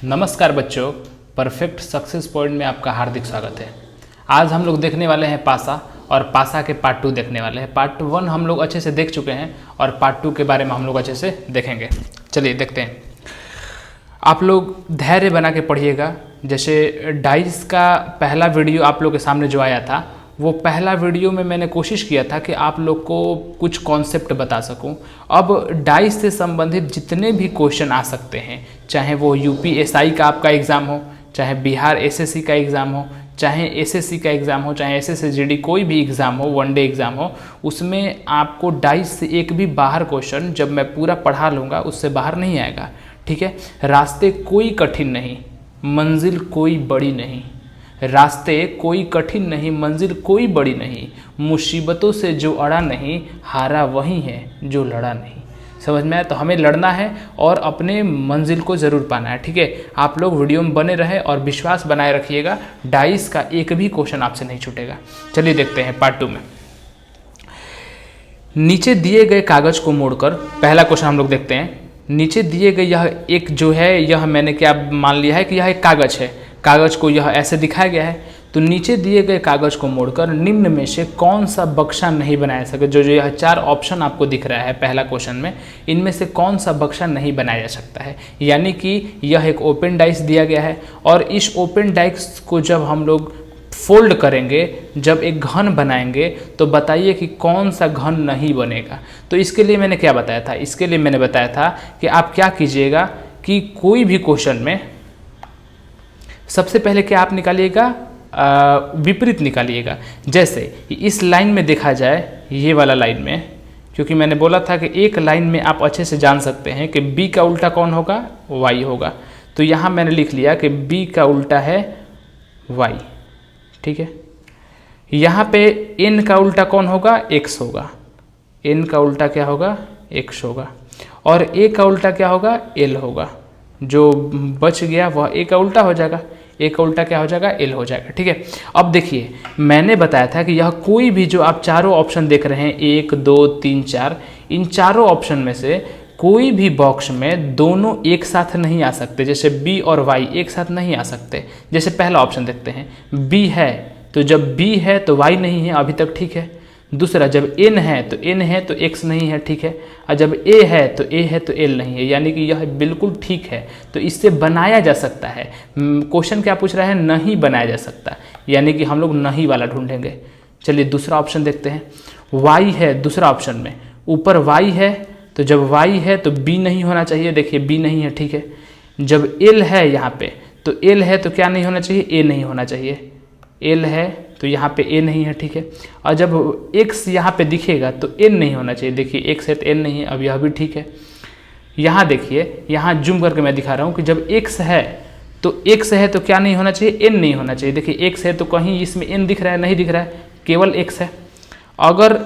नमस्कार बच्चों, perfect success point में आपका हार्दिक स्वागत है। आज हम लोग देखने वाले हैं पासा और पासा के पार्ट 2 देखने वाले हैं। पार्ट 1 हम लोग अच्छे से देख चुके हैं और पार्ट 2 के बारे में हम लोग अच्छे से देखेंगे। चलिए देखते हैं। आप लोग धैर्य बना के पढ़िएगा। जैसे डाइस का पहला वीडियो आप लोग के सामने जो आया था, वो पहला वीडियो में मैंने कोशिश किया था कि आप लोग को कुछ कॉन्सेप्ट बता सकूं। अब डाइस से संबंधित जितने भी क्वेश्चन आ सकते हैं, चाहे वो यूपीएसआई का आपका एग्ज़ाम हो, चाहे बिहार एसएससी का एग्ज़ाम हो, चाहे एसएससी का एग्ज़ाम हो, चाहे एसएससी कोई भी एग्ज़ाम हो, वनडे एग्ज़ाम हो, उसमें आपको डाइस से एक भी बाहर क्वेश्चन जब मैं पूरा पढ़ा लूँगा उससे बाहर नहीं आएगा। ठीक है। रास्ते कोई कठिन नहीं, मंजिल कोई बड़ी नहीं। रास्ते कोई कठिन नहीं, मंजिल कोई बड़ी नहीं। मुसीबतों से जो अड़ा नहीं, हारा वही है जो लड़ा नहीं। समझ में आया? तो हमें लड़ना है और अपने मंजिल को ज़रूर पाना है। ठीक है। आप लोग वीडियो में बने रहे और विश्वास बनाए रखिएगा। डाइस का एक भी क्वेश्चन आपसे नहीं छूटेगा। चलिए देखते हैं पार्ट 2 में। नीचे दिए गए कागज को मोड़कर पहला क्वेश्चन हम लोग देखते हैं। नीचे दिए गए यह एक जो है, यह मैंने क्या मान लिया है कि यह एक कागज है। कागज को यह ऐसे दिखाया गया है। तो नीचे दिए गए कागज को मोड़कर निम्न में से कौन सा बक्सा नहीं बनाया सके। जो यह 4 ऑप्शन आपको दिख रहा है पहला क्वेश्चन में, इनमें से कौन सा बक्सा नहीं बनाया जा सकता है। यानी कि यह एक ओपन डाइस दिया गया है और इस ओपन डाइस को जब हम लोग फोल्ड करेंगे, जब एक घन बनाएंगे, तो बताइए कि कौन सा घन नहीं बनेगा। तो इसके लिए मैंने क्या बताया था? इसके लिए मैंने बताया था कि आप क्या कीजिएगा कि कोई भी क्वेश्चन में सबसे पहले क्या आप निकालिएगा, विपरीत निकालिएगा। जैसे इस लाइन में देखा जाए, ये वाला लाइन में, क्योंकि मैंने बोला था कि एक लाइन में आप अच्छे से जान सकते हैं कि बी का उल्टा कौन होगा, वाई होगा। तो यहाँ मैंने लिख लिया कि बी का उल्टा है वाई। ठीक है। यहाँ पे एन का उल्टा कौन होगा, एक्स होगा। एन का उल्टा क्या होगा, एक्स होगा। और ए का उल्टा क्या होगा, एल होगा। जो बच गया वह ए का उल्टा हो जाएगा। ए का उल्टा क्या हो जाएगा, एल हो जाएगा। ठीक है। अब देखिए, मैंने बताया था कि यह कोई भी जो आप चारों ऑप्शन देख रहे हैं, 1 2 3 4, इन चारों ऑप्शन में से कोई भी बॉक्स में दोनों एक साथ नहीं आ सकते। जैसे बी और वाई एक साथ नहीं आ सकते। जैसे पहला ऑप्शन देखते हैं, बी है तो जब बी है तो वाई नहीं है, अभी तक ठीक है। दूसरा, जब एन है तो एन है तो एक्स नहीं है, ठीक है। और जब ए है तो ए है तो एल नहीं है, यानी कि यह बिल्कुल ठीक है। तो इससे बनाया जा सकता है। क्वेश्चन क्या पूछ रहा है, नहीं बनाया जा सकता, यानी कि हम लोग नहीं वाला ढूंढेंगे। चलिए दूसरा ऑप्शन देखते हैं। वाई है दूसरा ऑप्शन में, ऊपर वाई है तो जब वाई है तो बी नहीं होना चाहिए। देखिए बी नहीं है, ठीक है। जब एल है यहाँ पे तो एल है तो क्या नहीं होना चाहिए, ए नहीं होना चाहिए। एल है तो यहाँ पे ए नहीं है, ठीक है। और जब एक्स यहाँ पे दिखेगा तो एन नहीं होना चाहिए। देखिए एक्स है तो एन नहीं है, अब यह भी ठीक है। यहाँ देखिए, यहाँ जूम करके मैं दिखा रहा हूँ कि जब एक्स है तो क्या नहीं होना चाहिए, एन नहीं होना चाहिए। देखिए एक्स है तो कहीं इसमें एन दिख रहा है, नहीं दिख रहा है, केवल एक्स है। अगर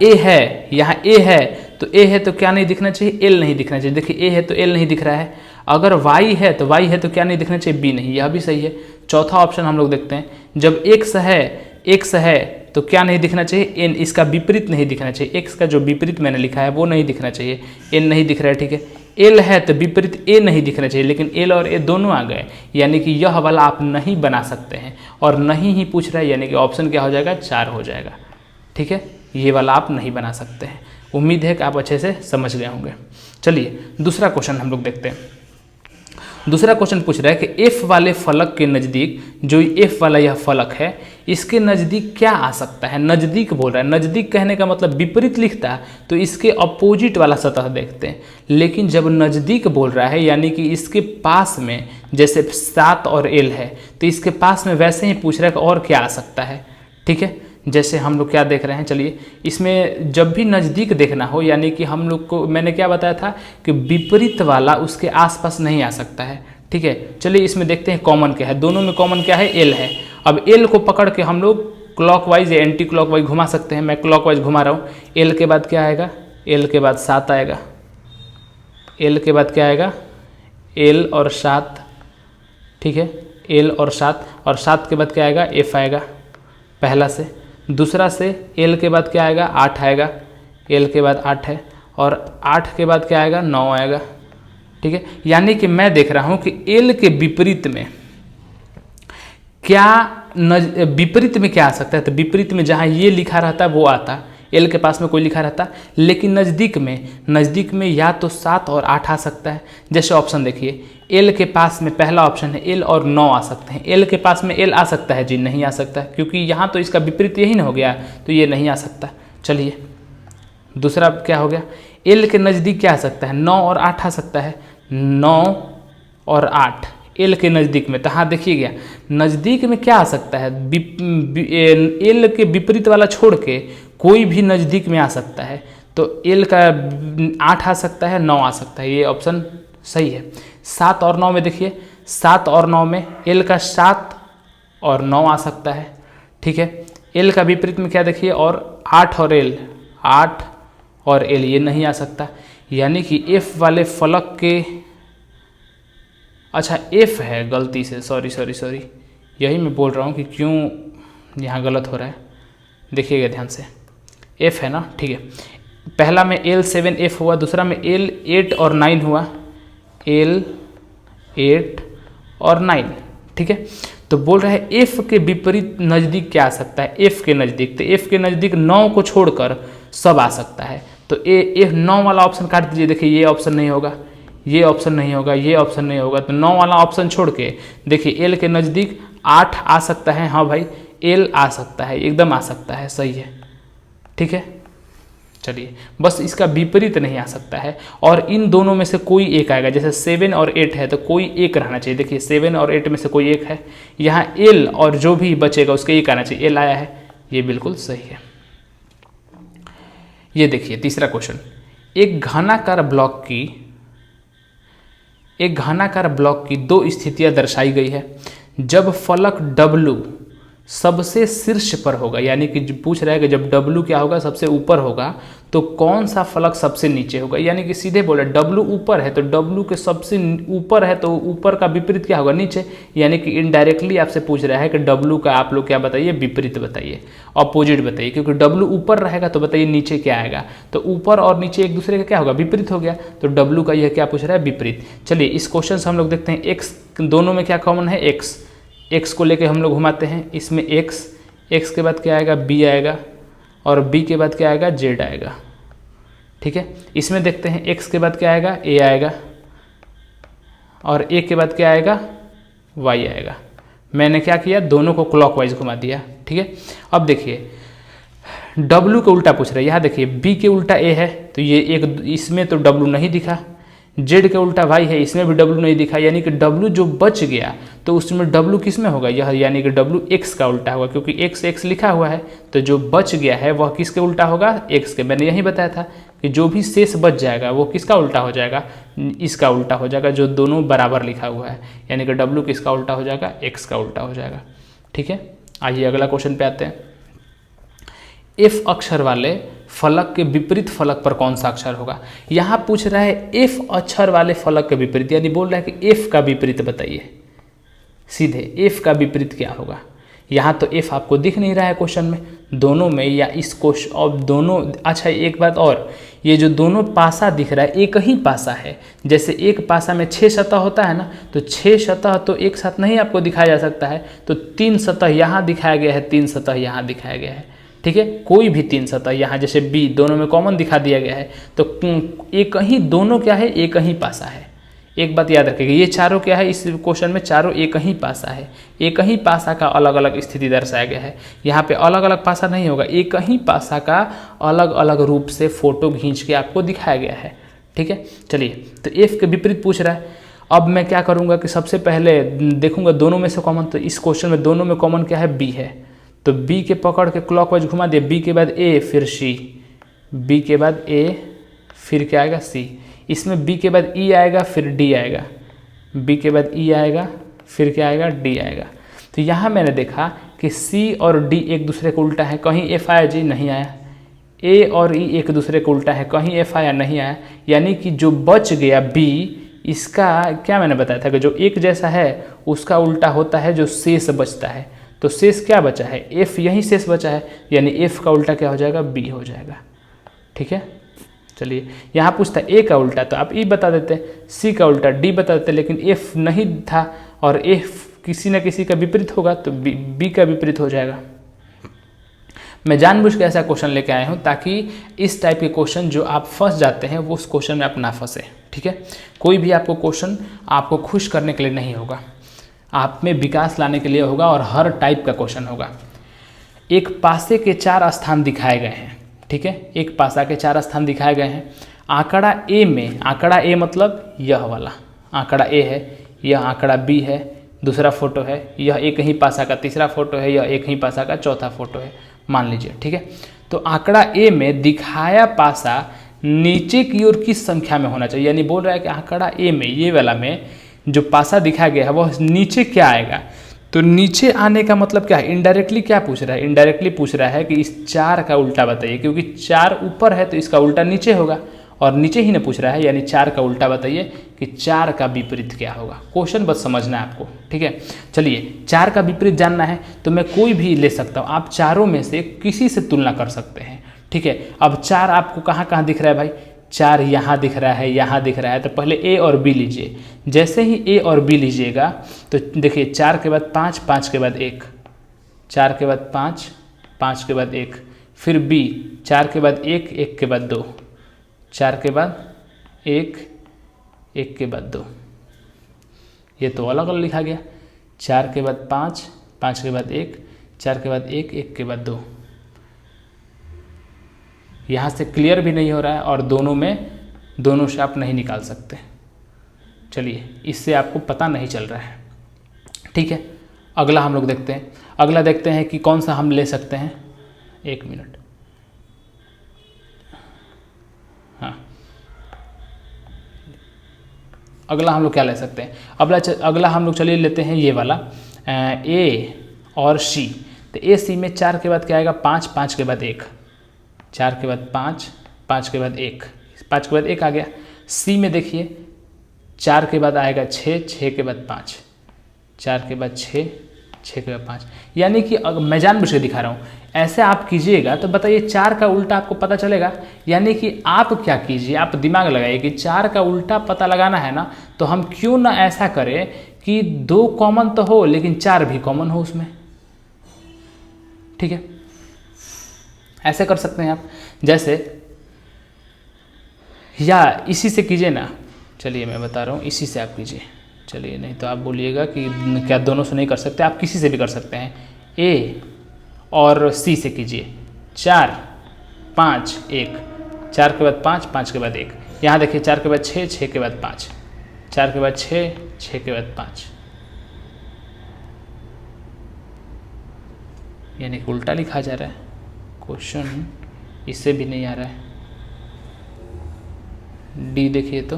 ए है, यहाँ ए है तो क्या नहीं दिखना चाहिए, एल नहीं दिखना चाहिए। देखिए ए है तो एल नहीं दिख रहा है। अगर वाई है तो क्या नहीं दिखना चाहिए, बी नहीं, यह भी सही है। चौथा ऑप्शन हम लोग देखते हैं, जब एक्स है तो क्या नहीं दिखना चाहिए, एन, इसका विपरीत नहीं दिखना चाहिए। एक्स का जो विपरीत मैंने लिखा है वो नहीं दिखना चाहिए, एन नहीं दिख रहा है, ठीक है। एल है तो विपरीत ए नहीं दिखना चाहिए, लेकिन एल और ए दोनों आ गए, यानी कि यह वाला आप नहीं बना सकते हैं। और नहीं ही पूछ रहा है, यानी कि ऑप्शन क्या हो जाएगा, 4 हो जाएगा। ठीक है, ये वाला आप नहीं बना सकते हैं। उम्मीद है कि आप अच्छे से समझ गए होंगे। चलिए दूसरा क्वेश्चन हम लोग देखते हैं। दूसरा क्वेश्चन पूछ रहा है कि एफ वाले फलक के नज़दीक, जो एफ वाला यह फलक है, इसके नज़दीक क्या आ सकता है। नज़दीक बोल रहा है, नज़दीक कहने का मतलब विपरीत लिखता है तो इसके अपोजिट वाला सतह देखते हैं। लेकिन जब नज़दीक बोल रहा है, यानी कि इसके पास में, जैसे 7 और एल है तो इसके पास में, वैसे ही पूछ रहा है कि और क्या आ सकता है। ठीक है। जैसे हम लोग क्या देख रहे हैं, चलिए इसमें जब भी नज़दीक देखना हो, यानी कि हम लोग को मैंने क्या बताया था कि विपरीत वाला उसके आसपास नहीं आ सकता है। ठीक है। चलिए इसमें देखते हैं कॉमन क्या है। दोनों में कॉमन क्या है, एल है। अब एल को पकड़ के हम लोग क्लॉकवाइज या एंटी क्लॉकवाइज घुमा सकते हैं। मैं क्लॉकवाइज घुमा रहा हूँ। एल के बाद क्या आएगा, एल के बाद 7 आएगा। एल के बाद क्या आएगा, एल और 7, ठीक है। एल और 7, और 7 के बाद क्या आएगा, एफ आएगा पहला से। दूसरा से एल के बाद क्या आएगा, 8 आएगा। एल के बाद 8 है, और 8 के बाद क्या आएगा, 9 आएगा। ठीक है, यानी कि मैं देख रहा हूं कि एल के विपरीत में क्या विपरीत में क्या आ सकता है, तो विपरीत में जहां ये लिखा रहता वो आता, एल के पास में कोई लिखा रहता, लेकिन नज़दीक में या तो 7 और 8 आ सकता है। जैसे ऑप्शन देखिए, एल के पास में पहला ऑप्शन है एल और 9 आ सकते हैं। एल के पास में एल आ सकता है जी, नहीं आ सकता है, क्योंकि यहाँ तो इसका विपरीत यही ना हो गया, तो ये नहीं आ सकता। चलिए दूसरा क्या हो गया, एल के नज़दीक क्या आ सकता है, 9 और 8 आ सकता है। 9 और 8 एल के नज़दीक में, तो हाँ देखिएगा नज़दीक में क्या आ सकता है, एल के विपरीत वाला छोड़ के कोई भी नज़दीक में आ सकता है। तो एल का 8 आ सकता है, 9 आ सकता है, ये ऑप्शन सही है। 7 और 9 में देखिए, 7 और 9 में एल का 7 और 9 आ सकता है, ठीक है। एल का विपरीत में क्या देखिए, और 8 और एल, 8 और एल ये नहीं आ सकता, यानी कि एफ वाले फलक के, अच्छा एफ है, गलती से सॉरी, यही मैं बोल रहा हूँ कि क्यों यहाँ गलत हो रहा है, देखिएगा ध्यान से, एफ है ना, ठीक है। पहला में L7F हुआ, दूसरा में L8 और 9 हुआ, L8 और 9, ठीक है। तो बोल रहा है एफ के विपरीत नज़दीक क्या आ सकता है, एफ के नज़दीक, तो एफ के नज़दीक 9 को छोड़कर सब आ सकता है। तो ए 9 वाला ऑप्शन काट दीजिए, देखिए ये ऑप्शन नहीं होगा, ये ऑप्शन नहीं होगा, ये ऑप्शन नहीं होगा, तो 9 वाला ऑप्शन छोड़ के देखिए एल के नज़दीक 8 आ सकता है, हाँ भाई एल आ सकता है, एकदम आ सकता है, सही है, ठीक है। चलिए बस इसका विपरीत नहीं आ सकता है, और इन दोनों में से कोई एक आएगा, जैसे 7 और 8 है तो कोई एक रहना चाहिए, देखिए 7 और 8 में से कोई एक है, यहाँ एल और जो भी बचेगा उसके एक आना चाहिए, एल आया है, ये बिल्कुल सही है। ये देखिए तीसरा क्वेश्चन, एक घनाकार ब्लॉक की 2 स्थितियां दर्शाई गई है। जब फलक W सबसे शीर्ष पर होगा, यानी कि पूछ रहा है कि जब W क्या होगा, सबसे ऊपर होगा, तो कौन सा फलक सबसे नीचे होगा, यानी कि सीधे बोले W ऊपर है तो W के सबसे ऊपर है तो ऊपर का विपरीत क्या होगा, नीचे, यानी कि इनडायरेक्टली आपसे पूछ रहा है कि W का आप लोग क्या बताइए, विपरीत बताइए, अपोजिट बताइए, क्योंकि W ऊपर रहेगा तो बताइए नीचे क्या आएगा, तो ऊपर और नीचे एक दूसरे का क्या होगा, विपरीत हो गया, तो W का यह क्या पूछ रहा है, विपरीत। चलिए इस क्वेश्चन से हम लोग देखते हैं, x दोनों में क्या कॉमन है, x को लेके हम लोग घुमाते हैं, इसमें x के बाद क्या आएगा, b आएगा, और b के बाद क्या आएगा, z आएगा, ठीक है। इसमें देखते हैं x के बाद क्या आएगा, a आएगा, और a के बाद क्या आएगा, y आएगा। मैंने क्या किया, दोनों को क्लॉकवाइज घुमा दिया, ठीक है। अब देखिए W का उल्टा पूछ रहा है, यहाँ देखिए B के उल्टा A है, तो ये एक, इसमें तो W नहीं दिखा, Z के उल्टा Y है, इसमें भी W नहीं दिखा, यानी कि W जो बच गया तो उसमें W किस में होगा, यह यानी कि W X का उल्टा होगा, क्योंकि X लिखा हुआ है, तो जो बच गया है वह किसके उल्टा होगा, X के। मैंने यही बताया था कि जो भी शेष बच जाएगा वो किसका उल्टा हो जाएगा, इसका उल्टा हो जाएगा, जो दोनों बराबर लिखा हुआ है, यानी कि W किसका उल्टा हो जाएगा, X का उल्टा हो जाएगा, ठीक है। आइए अगला क्वेश्चन पे आते हैं। F अक्षर वाले फलक के विपरीत फलक पर कौन सा अक्षर होगा, यहाँ पूछ रहा है F अक्षर वाले फलक के विपरीत, यानी बोल रहा है कि F का विपरीत बताइए, सीधे F का विपरीत क्या होगा। यहाँ तो F आपको दिख नहीं रहा है क्वेश्चन में, दोनों में या इस क्वेश्चन, और दोनों, अच्छा एक बात और, ये जो दोनों पासा दिख रहा है एक ही पासा है, जैसे एक पासा में 6 सतह होता है ना, तो 6 सतह तो एक साथ नहीं आपको दिखाया जा सकता है, तो 3 सतह यहाँ दिखाया गया है, 3 सतह यहाँ दिखाया गया है, ठीक है। कोई भी 3 सतह यहाँ, जैसे B दोनों में कॉमन दिखा दिया गया है, तो एक ही, दोनों क्या है, एक ही पासा है। एक बात याद रखिएगा, ये चारों क्या है, इस क्वेश्चन में चारों एक ही पासा है, एक ही पासा का अलग अलग स्थिति दर्शाया गया है, यहाँ पे अलग अलग पासा नहीं होगा, एक ही पासा का अलग अलग रूप से फोटो खींच के आपको दिखाया गया है, ठीक है। चलिए तो F के विपरीत पूछ रहा है, अब मैं क्या करूँगा कि सबसे पहले देखूँगा दोनों में से कॉमन, तो इस क्वेश्चन में दोनों में कॉमन क्या है, B है, तो B के पकड़ के क्लॉकवाइज घुमा दिया, B के बाद A फिर C, B के बाद A फिर क्या आएगा, C, इसमें B के बाद E आएगा फिर D आएगा, B के बाद E आएगा फिर क्या आएगा, D आएगा। तो यहाँ मैंने देखा कि C और D एक दूसरे को उल्टा है, कहीं F आया जी, नहीं आया, A और E एक दूसरे को उल्टा है, कहीं F आया, नहीं आया, यानी कि जो बच गया B, इसका क्या मैंने बताया था कि जो एक जैसा है उसका उल्टा होता है जो शेष बचता है, तो शेष क्या बचा है, F, यही शेष बचा है, यानी F का उल्टा क्या हो जाएगा, B हो जाएगा, ठीक है। चलिए यहाँ पूछता है ए का उल्टा, तो आप ई बता देते, सी का उल्टा डी बता देते, लेकिन एफ नहीं था और एफ किसी न किसी का विपरीत होगा तो बी का विपरीत हो जाएगा। मैं जानबूझ के ऐसा क्वेश्चन लेके आया हूँ ताकि इस टाइप के क्वेश्चन जो आप फंस जाते हैं वो उस क्वेश्चन में आप ना फंसे, ठीक है। कोई भी आपको क्वेश्चन आपको खुश करने के लिए नहीं होगा, आप में विकास लाने के लिए होगा और हर टाइप का क्वेश्चन होगा। एक पासे के 4 स्थान दिखाए गए हैं, ठीक है, एक पासा के 4 स्थान दिखाए गए हैं। आंकड़ा ए में, आंकड़ा ए मतलब यह वाला आंकड़ा ए है, यह आंकड़ा बी है, दूसरा फोटो है, यह एक ही पासा का तीसरा फोटो है, यह एक ही पासा का चौथा फोटो है, मान लीजिए, ठीक है। तो आंकड़ा ए में दिखाया पासा नीचे की ओर किस संख्या में होना चाहिए, यानी बोल रहा है कि आंकड़ा ए में, ये वाला में जो पासा दिखाया गया है वह नीचे क्या आएगा। तो नीचे आने का मतलब क्या है, इनडायरेक्टली क्या पूछ रहा है, इनडायरेक्टली पूछ रहा है कि इस 4 का उल्टा बताइए, क्योंकि 4 ऊपर है तो इसका उल्टा नीचे होगा और नीचे ही ना पूछ रहा है, यानी 4 का उल्टा बताइए कि 4 का विपरीत क्या होगा। क्वेश्चन बस समझना है आपको, ठीक है। चलिए 4 का विपरीत जानना है तो मैं कोई भी ले सकता हूँ, आप चारों में से किसी से तुलना कर सकते हैं, ठीक है। अब 4 आपको कहाँ कहाँ दिख रहा है भाई, 4 यहाँ दिख रहा है, यहाँ दिख रहा है, तो पहले ए और बी लीजिए। जैसे ही ए और बी लीजिएगा तो देखिए 4 के बाद 5, 5 के बाद 1, 4 के बाद 5, 5 के बाद 1, फिर बी 4 के बाद 1, 1 के बाद 2, 4 के बाद 1, 1 के बाद 2, ये तो अलग अलग लिखा गया। 4 के बाद 5, 5 के बाद 1, 4 के बाद 1, 1 के बाद 2। यहाँ से क्लियर भी नहीं हो रहा है और दोनों से आप नहीं निकाल सकते। चलिए इससे आपको पता नहीं चल रहा है, ठीक है। अगला हम लोग देखते हैं, अगला देखते हैं कि कौन सा हम ले सकते हैं। 1 मिनट, हाँ, अगला हम लोग क्या ले सकते हैं, अगला हम लोग चलिए लेते हैं ये वाला ए और सी। तो ए सी में 4 के बाद क्या आएगा, 5, 5 के बाद 1, 4 के बाद 5, 5 के बाद 1, 5 के बाद 1 आ गया। सी में देखिए 4 के बाद आएगा 6, 6 के बाद 5, 4 के बाद 6, 6 के बाद 5। यानी कि मैं जानबूझ के दिखा रहा हूँ, ऐसे आप कीजिएगा तो बताइए 4 का उल्टा आपको पता चलेगा। यानी कि आप क्या कीजिए, आप दिमाग लगाइए कि 4 का उल्टा पता लगाना है ना, तो हम क्यों ना ऐसा करें कि 2 कॉमन तो हो लेकिन 4 भी कॉमन हो उसमें, ठीक है। ऐसे कर सकते हैं आप, जैसे या इसी से कीजिए ना। चलिए मैं बता रहा हूँ, इसी से आप कीजिए। चलिए नहीं तो आप बोलिएगा कि क्या दोनों से नहीं कर सकते, आप किसी से भी कर सकते हैं। ए और सी से कीजिए। 4, 5, 1, 4 के बाद 5, 5 के बाद 1। यहाँ देखिए 4 के बाद 6, 6 के बाद 5, 4 के बाद 6, 6 के बाद 5, यानी कि उल्टा लिखा जा रहा है। क्वेश्चन इससे भी नहीं आ रहा है। डी देखिए तो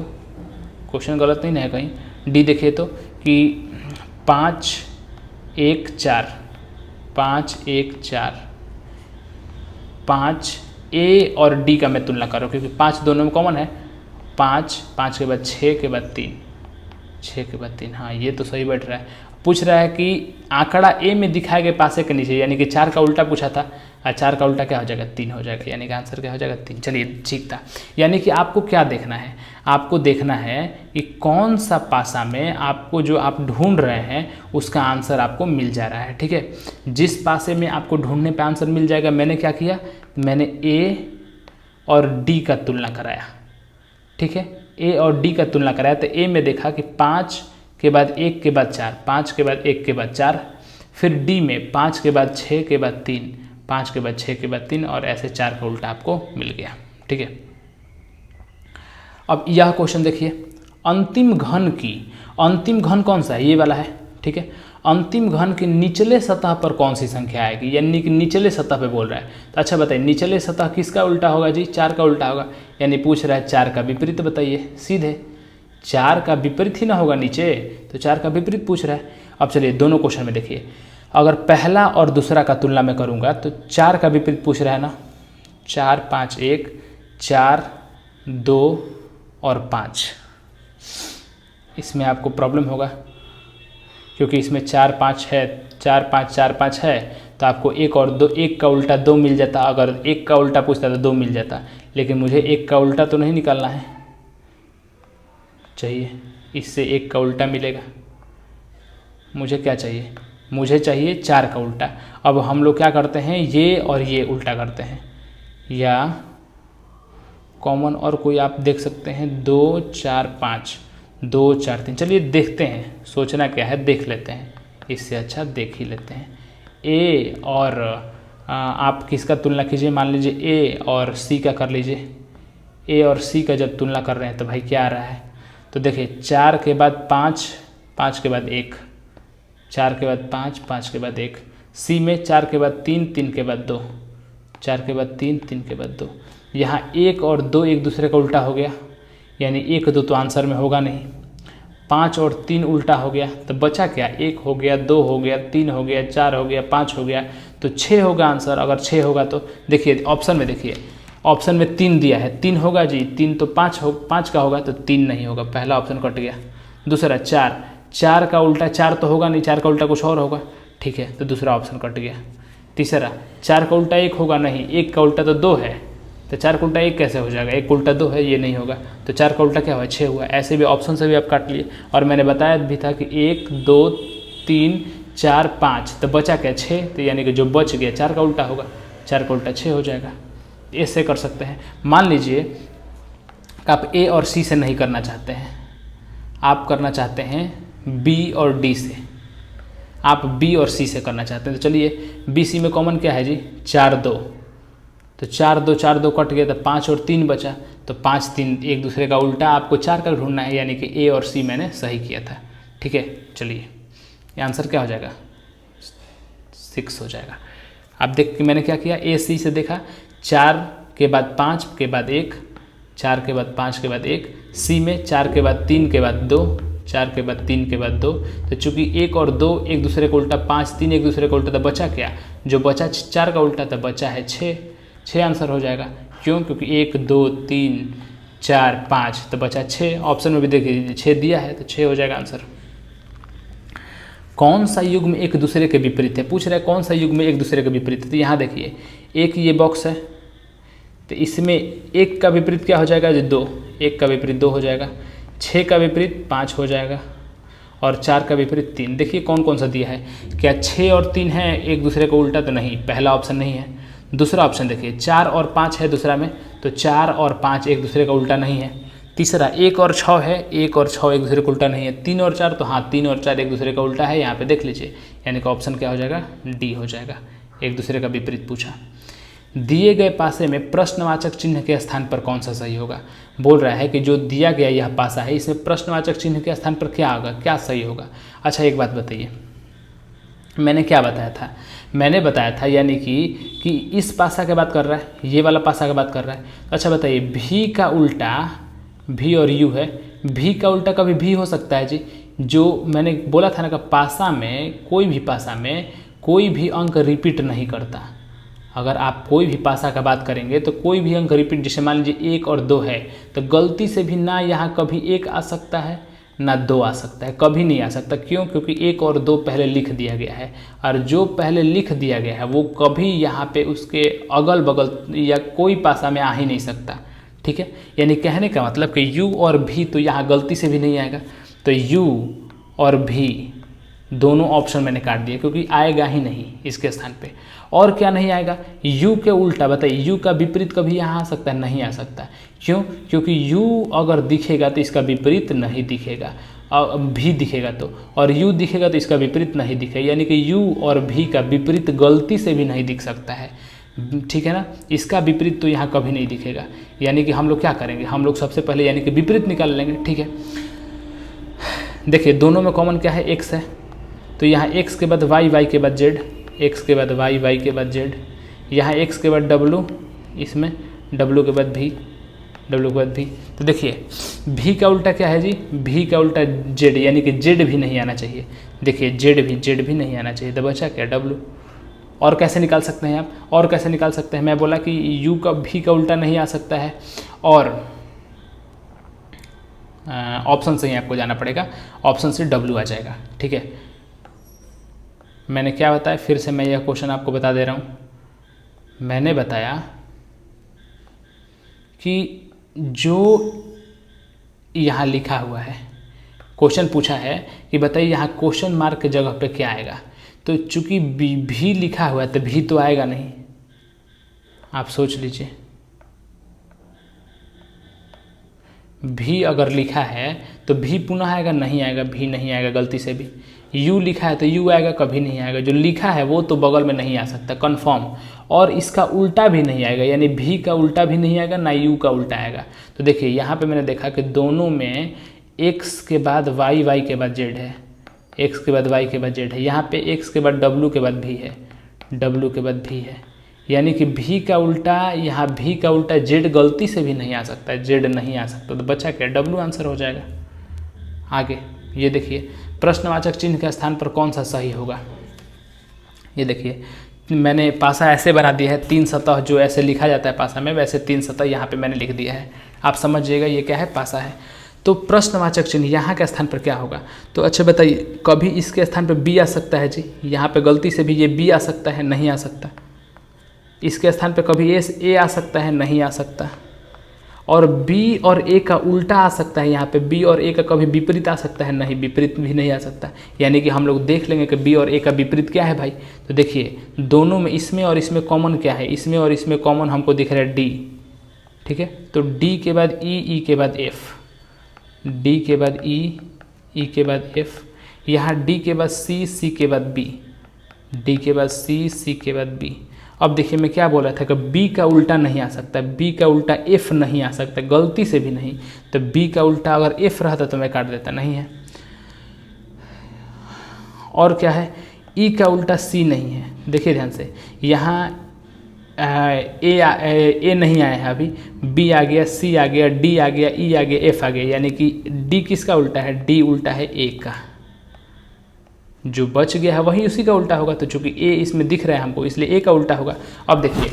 क्वेश्चन गलत नहीं है कहीं। डी देखिए तो कि 5, 1, 4, 5, 1, 4, 5 ए और डी का मैं तुलना कर रहा हूँ क्योंकि 5 दोनों में कॉमन है। 5, 5 के बाद 6 के बाद 3, 6 के बाद 3, हाँ ये तो सही बैठ रहा है। पूछ रहा है कि आंकड़ा ए में दिखाए गए पासे के नीचे, यानी कि 4 का उल्टा पूछा था, और 4 का उल्टा क्या हो जाएगा, 3 हो जाएगा, यानी कि आंसर क्या हो जाएगा, 3। चलिए ठीक था। यानी कि आपको क्या देखना है, आपको देखना है कि कौन सा पासा में आपको जो आप ढूंढ रहे हैं उसका आंसर आपको मिल जा रहा है, ठीक है। जिस पासे में आपको ढूंढने पे आंसर मिल जाएगा, मैंने क्या किया, मैंने ए और डी का तुलना कराया, ठीक है। ए और डी का तुलना कराया तो ए में देखा कि 5 के बाद 1 के बाद 4, 5 के बाद 1 के बाद 4, फिर डी में 5 के बाद 6 के बाद 3, 5 के बाद 6 के बाद 3, और ऐसे 4 का उल्टा आपको मिल गया, ठीक है। अब यह क्वेश्चन देखिए, अंतिम घन की, अंतिम घन कौन सा है, ये वाला है, ठीक है। अंतिम घन के निचले सतह पर कौन सी संख्या आएगी, यानी कि निचले सतह पे बोल रहा है। तो अच्छा बताइए निचले सतह किसका उल्टा होगा जी, 4 का उल्टा होगा, यानी पूछ रहा है 4 का विपरीत बताइए। सीधे 4 का विपरीत ही ना होगा नीचे, तो 4 का विपरीत पूछ रहा है। अब चलिए दोनों क्वेश्चन में देखिए, अगर पहला और दूसरा का तुलना में करूँगा तो 4 का विपरीत पूछ रहा है ना, 4, 5, 1, 4, 2 और 5। इसमें आपको प्रॉब्लम होगा क्योंकि इसमें 4, 5 है, 4, 5, 4, 5 है, तो आपको 1 और 2, 1 का उल्टा 2 मिल जाता। अगर 1 का उल्टा पूछता तो 2 मिल जाता, लेकिन मुझे एक का उल्टा तो नहीं निकालना है, चाहिए इससे एक का उल्टा मिलेगा। मुझे क्या चाहिए, मुझे चाहिए 4 का उल्टा। अब हम लोग क्या करते हैं, ये और ये उल्टा करते हैं, या कॉमन और कोई आप देख सकते हैं 2 4 5, 2 4 3। चलिए देखते हैं, सोचना क्या है देख लेते हैं, इससे अच्छा देख ही लेते हैं। ए और आप किसका तुलना कीजिए, मान लीजिए ए और सी का कर लीजिए। ए और सी का जब तुलना कर रहे हैं तो भाई क्या आ रहा है, तो देखिए 4 के बाद 5, 5 के बाद 1, 4 के बाद 5, 5 के बाद 1। सी में 4 के बाद 3, 3 के बाद 2, 4 के बाद 3, 3 के बाद 2। यहाँ 1 और 2 एक दूसरे का उल्टा हो गया, यानी 1 2 तो आंसर में होगा नहीं। 5 और 3 उल्टा हो गया, तो बचा क्या, 1 हो गया, 2 हो गया, 3 हो गया, 4 हो गया, 5 हो गया, तो 6 होगा आंसर। अगर 6 होगा तो देखिए ऑप्शन में, देखिए ऑप्शन में 3 दिया है, 3 होगा जी, 3 तो 5 का होगा, तो 3 नहीं होगा, पहला ऑप्शन कट गया। दूसरा 4, 4 का उल्टा 4 तो होगा नहीं, 4 का उल्टा कुछ और होगा, ठीक है, तो दूसरा ऑप्शन कट गया। तीसरा 4 का उल्टा 1 होगा नहीं, 1 का उल्टा तो 2 है, तो 4 का उल्टा 1 कैसे हो जाएगा, 1 का उल्टा 2 है, ये नहीं होगा, तो 4 का उल्टा क्या हुआ, 6 हुआ। ऐसे भी ऑप्शन से भी आप काट लिए, और मैंने बताया भी था कि 1 2 3 4 5, तो बचा क्या 6, तो यानी कि जो बच गया 4 का उल्टा होगा, 4 का उल्टा 6 हो जाएगा। ऐसे कर सकते हैं। मान लीजिए कि आप ए और सी से नहीं करना चाहते हैं, आप करना चाहते हैं बी और डी से, आप बी और सी से करना चाहते हैं, तो चलिए बी सी में कॉमन क्या है जी, 4 2, तो 4 2 कट गया, तो 5 और 3 बचा, तो 5 3 एक दूसरे का उल्टा आपको 4 का ढूंढना है, यानी कि ए और सी मैंने सही किया था, ठीक है। चलिए ये आंसर क्या हो जाएगा, 6 हो जाएगा। अब देख कि मैंने क्या किया, ए सी से देखा, 4 के बाद 5 के बाद 1, 4 के बाद 5 के बाद 1, सी में 4 के बाद 3 के बाद 2, 4 के बाद 3 के बाद 2, तो चूंकि 1 और 2 एक दूसरे को उल्टा, 5 3 एक दूसरे को उल्टा, तो बचा क्या, जो बचा 4 का उल्टा, तो बचा है 6, 6 आंसर हो जाएगा। क्यों, क्योंकि 1 2 3 4 5, तो बचा 6। ऑप्शन में भी देखिए 6 दिया है, तो 6 हो जाएगा आंसर। कौन सा युग्म एक दूसरे के विपरीत है, पूछ रहा है कौन सा युग्म एक दूसरे के विपरीत है। तो यहाँ देखिए एक ये बॉक्स है, तो इसमें 1 का विपरीत क्या हो जाएगा जी, 2, 1 का विपरीत 2 हो जाएगा, 6 का विपरीत 5 हो जाएगा, और 4 का विपरीत 3। देखिए कौन कौन सा दिया है, क्या 6 और 3 है एक दूसरे को उल्टा, तो नहीं, पहला ऑप्शन नहीं है। दूसरा ऑप्शन देखिए 4 और 5 है दूसरा में, तो 4 और 5 एक दूसरे का उल्टा नहीं है। तीसरा 1 और 6 है, 1 और 6 एक दूसरे का उल्टा नहीं है। 3 और 4, तो हाँ 3 और 4 एक दूसरे का उल्टा है, यहाँ पे देख लीजिए, यानी कि ऑप्शन क्या हो जाएगा, डी हो जाएगा, एक दूसरे का विपरीत पूछा। दिए गए पासे में प्रश्नवाचक चिन्ह के स्थान पर कौन सा सही होगा, बोल रहा है कि जो दिया गया यह पासा है, इसमें प्रश्नवाचक चिन्ह के स्थान पर क्या होगा, क्या सही होगा। अच्छा एक बात बताइए, मैंने क्या बताया था, मैंने बताया था यानी कि इस पासा की बात कर रहा है, ये वाला पासा की बात कर रहा है। अच्छा बताइए, भी का उल्टा, भी और यू है, भी का उल्टा कभी भी हो सकता है जी। जो मैंने बोला था ना कि पासा में, कोई भी पासा में कोई भी अंक रिपीट नहीं करता। अगर आप कोई भी पासा का बात करेंगे तो कोई भी अंक रिपीट, जैसे मान लीजिए 1 और 2 है, तो गलती से भी ना यहाँ कभी 1 आ सकता है ना 2 आ सकता है, कभी नहीं आ सकता। क्यों, क्योंकि 1 और 2 पहले लिख दिया गया है, और जो पहले लिख दिया गया है वो कभी यहाँ पे उसके अगल बगल या कोई पासा में आ ही नहीं सकता, ठीक है। यानी कहने का मतलब कि u और भी तो यहाँ गलती से भी नहीं आएगा, तो u और भी दोनों ऑप्शन मैंने काट दिया, क्योंकि आएगा ही नहीं इसके स्थान पे। और क्या नहीं आएगा, u के उल्टा, बताइए u का विपरीत कभी यहाँ आ सकता है, नहीं आ सकता। क्यों, क्योंकि u अगर दिखेगा तो इसका विपरीत नहीं दिखेगा, भी दिखेगा तो, और u दिखेगा तो इसका विपरीत नहीं दिखेगा, यानी कि u और भी का विपरीत गलती से भी नहीं दिख सकता है, ठीक है ना। इसका विपरीत तो यहाँ कभी नहीं दिखेगा, यानी कि हम लोग क्या करेंगे, हम लोग सबसे पहले यानी कि विपरीत निकाल लेंगे, ठीक है। देखिए दोनों में कॉमन क्या है, x है, तो यहाँ x के बाद y, y के बाद z, x के बाद y, y के बाद z, यहाँ x के बाद w, इसमें w के बाद v, w के बाद v। तो देखिए v का उल्टा क्या है जी, v का उल्टा z, यानी कि z भी नहीं आना चाहिए। देखिए z भी नहीं आना चाहिए, तो बचा क्या, w। और कैसे निकाल सकते हैं आप, और कैसे निकाल सकते हैं, मैं बोला कि u का v का उल्टा नहीं आ सकता है, और ऑप्शन से ही आपको जाना पड़ेगा, ऑप्शन से w आ जाएगा, ठीक है। मैंने क्या बताया, फिर से मैं यह क्वेश्चन आपको बता दे रहा हूँ। मैंने बताया कि जो यहाँ लिखा हुआ है, क्वेश्चन पूछा है कि बताइए यहाँ क्वेश्चन मार्क के जगह पे क्या आएगा, तो चूंकि भी लिखा हुआ है तो भी तो आएगा नहीं। आप सोच लीजिए, भी अगर लिखा है तो भी पुनः आएगा, नहीं आएगा, भी नहीं आएगा गलती से भी। यू लिखा है तो यू आएगा, कभी नहीं आएगा। जो लिखा है वो तो बगल में नहीं आ सकता कंफर्म, और इसका उल्टा भी नहीं आएगा, यानी भी का उल्टा भी नहीं आएगा, ना यू का उल्टा आएगा। तो देखिए यहाँ पे मैंने देखा कि दोनों में x के बाद y, y के बाद z है, x के बाद y के बाद z है। यहाँ पे x के बाद w के बाद भी है, w के बाद भी है, यानी कि भी का उल्टा, यहाँ भी का उल्टा z गलती से भी नहीं आ सकता है, z नहीं आ सकता। तो बचा क्या, w आंसर हो जाएगा। आगे ये देखिए, प्रश्नवाचक चिन्ह के स्थान पर कौन सा सही होगा। ये देखिए मैंने पासा ऐसे बना दिया है, 3 सतह जो ऐसे लिखा जाता है पासा में, वैसे 3 सतह यहाँ पे मैंने लिख दिया है। आप समझिएगा ये क्या है, पासा है। तो प्रश्नवाचक चिन्ह यहाँ के स्थान पर क्या होगा। तो अच्छा बताइए, कभी इसके स्थान पर बी आ सकता है जी, यहाँ पे गलती से भी ये बी आ सकता है, नहीं आ सकता। इसके स्थान पर कभी ए आ सकता है, नहीं आ सकता। और बी और ए का उल्टा आ सकता है, यहाँ पे बी और ए का कभी विपरीत आ सकता है, नहीं, विपरीत भी नहीं आ सकता। यानी कि हम लोग देख लेंगे कि बी और ए का विपरीत क्या है भाई। तो देखिए दोनों में, इसमें और इसमें कॉमन क्या है, इसमें और इसमें कॉमन हमको दिख रहा है डी, ठीक है। तो डी के बाद ई के बाद एफ, डी के बाद ई के बाद एफ, यहाँ डी के बाद सी के बाद बी, डी के बाद सी के बाद बी। अब देखिए मैं क्या बोल रहा था कि बी का उल्टा नहीं आ सकता, बी का उल्टा एफ नहीं आ सकता, गलती से भी नहीं। तो बी का उल्टा अगर एफ रहता तो मैं काट देता, नहीं है। और क्या है, ई का उल्टा सी नहीं है। देखिए ध्यान से, यहाँ ए नहीं आया है अभी, बी आ गया, सी आ गया, डी आ गया, ई आ गया, एफ आ गया, यानी कि डी किसका उल्टा है, डी उल्टा है ए का। जो बच गया है वही उसी का उल्टा होगा। तो चूंकि ए इसमें दिख रहा है हमको, इसलिए ए का उल्टा होगा। अब देखिए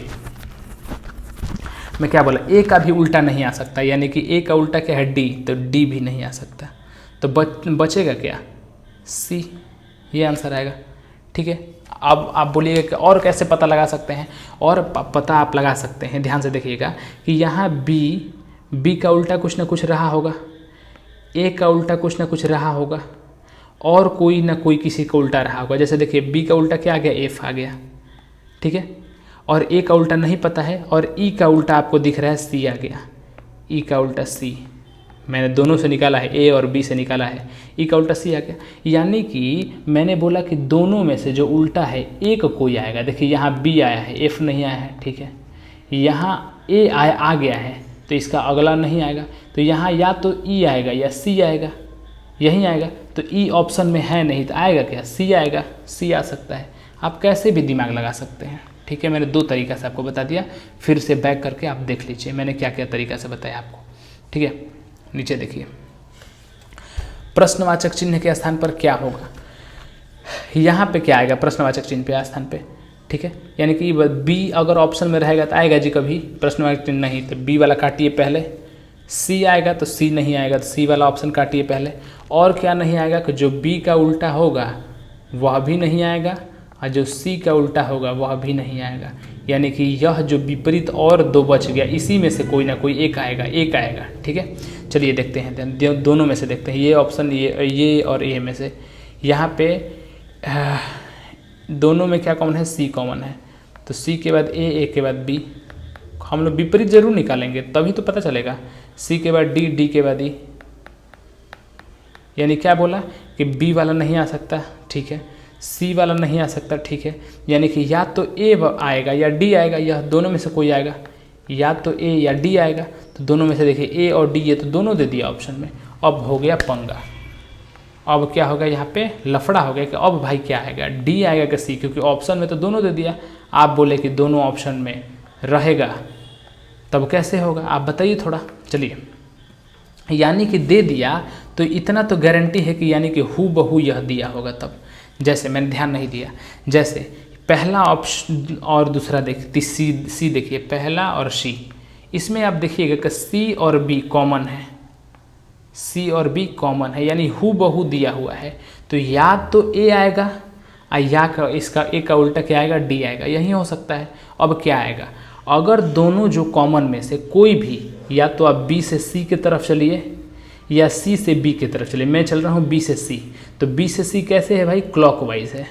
मैं क्या बोला, ए का भी उल्टा नहीं आ सकता, यानी कि ए का उल्टा क्या है, डी, तो डी भी नहीं आ सकता। तो बचेगा क्या, सी, ये आंसर आएगा, ठीक है। अब आप बोलिएगा कि और कैसे पता लगा सकते हैं, और पता आप लगा सकते हैं, ध्यान से देखिएगा कि यहाँ बी का उल्टा कुछ ना कुछ रहा होगा, ए का उल्टा कुछ ना कुछ रहा होगा, और कोई ना कोई किसी का उल्टा रहा होगा। जैसे देखिए बी का उल्टा क्या आ गया, एफ आ गया, ठीक है। और ए का उल्टा नहीं पता है, और ई का उल्टा आपको दिख रहा है सी आ गया, ई का उल्टा सी, मैंने दोनों से निकाला है, ए और बी से निकाला है, ई का उल्टा सी आ गया। यानी कि मैंने बोला कि दोनों में से जो उल्टा है एक कोई आएगा। देखिए यहाँ बी आया है, एफ नहीं आया है, ठीक है। यहाँ ए आ गया है तो इसका अगला नहीं आएगा, तो यहाँ या तो ई आएगा या सी आएगा, यही आएगा। तो ई ऑप्शन में है नहीं, तो आएगा क्या, सी आएगा, सी आ सकता है। आप कैसे भी दिमाग लगा सकते हैं, ठीक है। मैंने 2 तरीका से आपको बता दिया, फिर से बैक करके आप देख लीजिए मैंने क्या क्या तरीका से बताया आपको, ठीक है। नीचे देखिए, प्रश्नवाचक चिन्ह के स्थान पर क्या होगा। यहाँ पे क्या आएगा, प्रश्नवाचक चिन्ह पे स्थान पे, ठीक है। यानी कि बी अगर ऑप्शन में रहेगा तो आएगा जी, कभी प्रश्नवाचक चिन्ह नहीं तो बी वाला काटिए पहले, सी आएगा तो सी नहीं आएगा, तो सी वाला ऑप्शन काटिए पहले। और क्या नहीं आएगा कि जो बी का उल्टा होगा वह भी नहीं आएगा, और जो सी का उल्टा होगा वह भी नहीं आएगा। यानी कि यह जो विपरीत और 2 बच गया, इसी में से कोई ना कोई एक आएगा, ठीक है। चलिए देखते हैं, दोनों में से देखते हैं, ये ऑप्शन ये और ए में से। यहाँ पे दोनों में क्या कॉमन है, सी कॉमन है, तो सी के बाद ए के बाद बी। हम लोग विपरीत जरूर निकालेंगे तभी तो पता चलेगा। सी के बाद डी के बाद ई, यानी क्या बोला कि बी वाला नहीं आ सकता, ठीक है, सी वाला नहीं आ सकता, ठीक है। यानी कि या तो ए आएगा या डी आएगा, यह दोनों में से कोई आएगा, या तो ए या डी आएगा। तो दोनों में से देखिए ए और डी, ये तो दोनों दे दिया ऑप्शन में। अब हो गया पंगा, अब क्या होगा, यहाँ पे लफड़ा हो गया कि अब भाई क्या आएगा, डी आएगा कि सी, क्योंकि ऑप्शन में तो दोनों दे दिया। आप बोले कि दोनों ऑप्शन में रहेगा, तब कैसे होगा आप बताइए थोड़ा। चलिए, यानी कि दे दिया तो इतना तो गारंटी है कि यानी कि हूबहू यह दिया होगा। तब जैसे मैंने ध्यान नहीं दिया, जैसे पहला ऑप्शन और दूसरा देखिए, सी देखिए, पहला और सी, इसमें आप देखिएगा कि सी और बी कॉमन है, सी और बी कॉमन है, यानी हूबहू दिया हुआ है। तो या तो ए आएगा या इसका ए का उल्टा क्या आएगा, डी आएगा, यही हो सकता है। अब क्या आएगा, अगर दोनों जो कॉमन में से कोई भी, या तो आप बी से सी की तरफ चलिए या सी से बी की तरफ चलिए। मैं चल रहा हूँ बी से सी, तो बी से सी कैसे है भाई? क्लॉकवाइज है।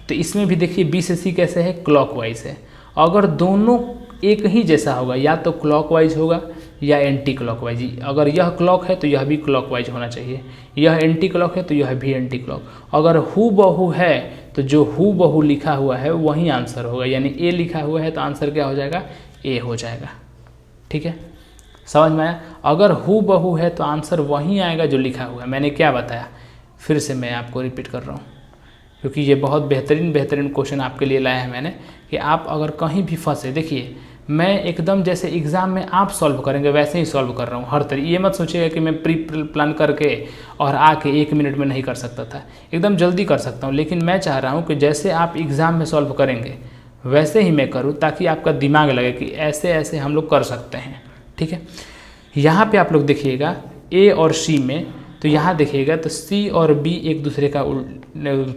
तो इसमें भी देखिए बी से सी कैसे है? क्लॉकवाइज है। अगर दोनों एक ही जैसा होगा, या तो क्लॉकवाइज होगा या एंटी क्लॉकवाइज। अगर यह क्लॉक है तो यह भी क्लॉकवाइज होना चाहिए, यह एंटी क्लॉक है तो यह भी एंटी क्लॉक। अगर हु बहू है तो जो हु बहू लिखा हुआ है वही आंसर होगा, यानी ए लिखा हुआ है तो आंसर क्या हो जाएगा? ए हो जाएगा। ठीक है, समझ में आया? अगर हु बहू है तो आंसर वही आएगा जो लिखा हुआ है। मैंने क्या बताया, फिर से मैं आपको रिपीट कर रहा हूँ, क्योंकि ये बहुत बेहतरीन क्वेश्चन आपके लिए लाया है मैंने, कि आप अगर कहीं भी फंसे, देखिए मैं एकदम जैसे एग्ज़ाम में आप सॉल्व करेंगे वैसे ही सॉल्व कर रहा हूँ हर तरीके। ये मत सोचिएगा कि मैं प्री प्लान करके और आके 1 मिनट में नहीं कर सकता था, एकदम जल्दी कर सकता हूँ, लेकिन मैं चाह रहा हूँ कि जैसे आप एग्ज़ाम में सॉल्व करेंगे वैसे ही मैं करूँ, ताकि आपका दिमाग लगे कि ऐसे ऐसे हम लोग कर सकते हैं। ठीक है, यहाँ पे आप लोग देखिएगा ए और सी में, तो यहाँ देखिएगा तो सी और बी एक दूसरे का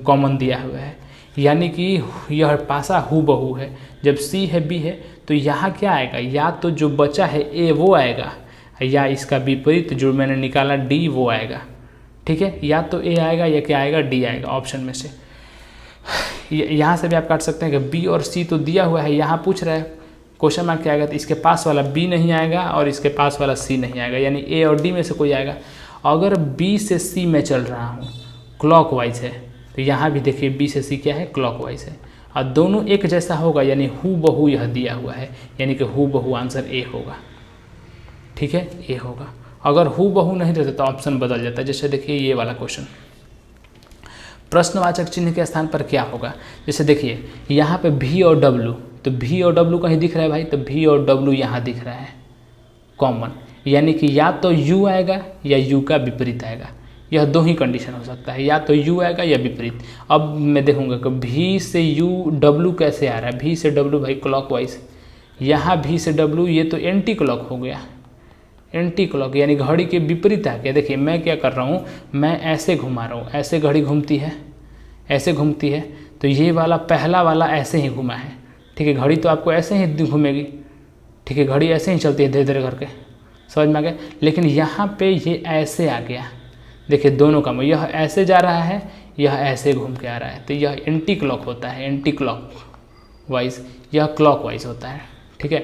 कॉमन दिया हुआ है, यानी कि यह पासा हूबहू है। जब सी है बी है तो यहाँ क्या आएगा? या तो जो बचा है ए वो आएगा, या इसका विपरीत जो मैंने निकाला डी वो आएगा। ठीक है, या तो ए आएगा या क्या आएगा? डी आएगा ऑप्शन में से। यहाँ से भी आप काट सकते हैं कि बी और सी तो दिया हुआ है, यहाँ पूछ रहा है क्वेश्चन मार्क क्या आएगा, तो इसके पास वाला बी नहीं आएगा और इसके पास वाला सी नहीं आएगा, यानी ए और डी में से कोई आएगा। अगर बी से सी में चल रहा हूँ, क्लॉकवाइज है, तो यहाँ भी देखिए बी से सी क्या है? क्लॉकवाइज है, और दोनों एक जैसा होगा, यानी हु बहू यह दिया हुआ है, यानी कि हु बहू आंसर ए होगा। ठीक है, ए होगा। अगर हु बहू नहीं रहता तो ऑप्शन बदल जाता है। जैसे देखिए ये वाला क्वेश्चन, प्रश्नवाचक चिन्ह के स्थान पर क्या होगा? जैसे देखिए यहाँ पे भी और डब्लू, तो भी और डब्लू कहीं दिख रहा है भाई, तो भी और डब्लू यहाँ दिख रहा है कॉमन, यानी कि या तो यू आएगा या यू का विपरीत आएगा। यह दो ही कंडीशन हो सकता है, या तो यू आएगा या विपरीत। अब मैं देखूंगा कि भी से यू डब्लू कैसे आ रहा है। भी से डब्लू भाई क्लॉकवाइज, यहाँ भी से डब्लू ये तो एंटी क्लॉक हो गया, एंटी क्लॉक यानी घड़ी के विपरीत आ गया। देखिए मैं क्या कर रहा हूँ, मैं ऐसे घुमा रहा हूँ, ऐसे घड़ी घूमती है, ऐसे घूमती है, तो ये वाला पहला वाला ऐसे ही घुमा है। ठीक है, घड़ी तो आपको ऐसे ही घूमेगी। ठीक है, घड़ी ऐसे ही चलती है धीरे धीरे करके, समझ में आ गया। लेकिन यहाँ पे ये ऐसे आ गया, देखिए दोनों का, यह ऐसे जा रहा है, यह ऐसे घूम के आ रहा है, तो यह एंटी क्लॉक होता है, एंटी क्लॉक वाइज, यह क्लॉक वाइज होता है। ठीक है,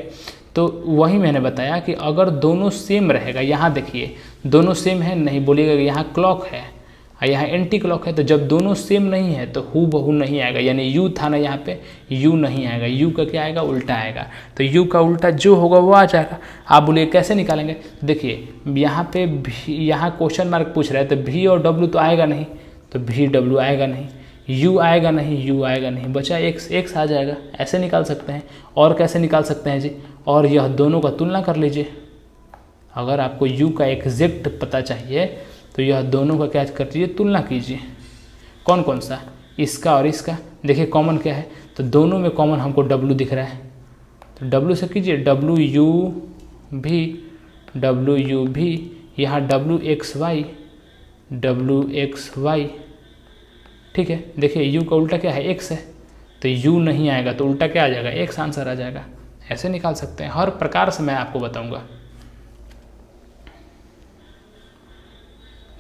तो वही मैंने बताया कि अगर दोनों सेम रहेगा, यहाँ देखिए दोनों सेम है, नहीं बोलिएगा कि यहाँ क्लॉक है और यहाँ एंटी क्लॉक है, तो जब दोनों सेम नहीं है तो हु बहू नहीं आएगा, यानी यू था ना यहाँ पे, यू नहीं आएगा, यू का क्या आएगा? उल्टा आएगा। तो यू का उल्टा जो होगा वो आ जाएगा। आप बोलिए कैसे निकालेंगे? देखिए यहाँ पे यहाँ क्वेश्चन मार्क पूछ रहा है, तो भी और डब्लू तो आएगा नहीं, तो भी डब्लू आएगा नहीं, यू आएगा नहीं, यू आएगा नहीं, बचा एक्स, एक्स आ जाएगा। ऐसे निकाल सकते हैं। और कैसे निकाल सकते हैं जी? और यह दोनों का तुलना कर लीजिए। अगर आपको यू का एग्जैक्ट पता चाहिए तो यह दोनों का क्या कर लीजिए? तुलना कीजिए। कौन कौन सा? इसका और इसका। देखिए कॉमन क्या है, तो दोनों में कॉमन हमको डब्लू दिख रहा है, तो डब्लू से कीजिए, डब्लू यू भी, यहाँ डब्लू एक्स वाई। ठीक है, देखिए यू का उल्टा क्या है? एक्स है, तो यू नहीं आएगा तो उल्टा क्या आ जाएगा? एक्स आंसर आ जाएगा। ऐसे निकाल सकते हैं, हर प्रकार से मैं आपको बताऊंगा।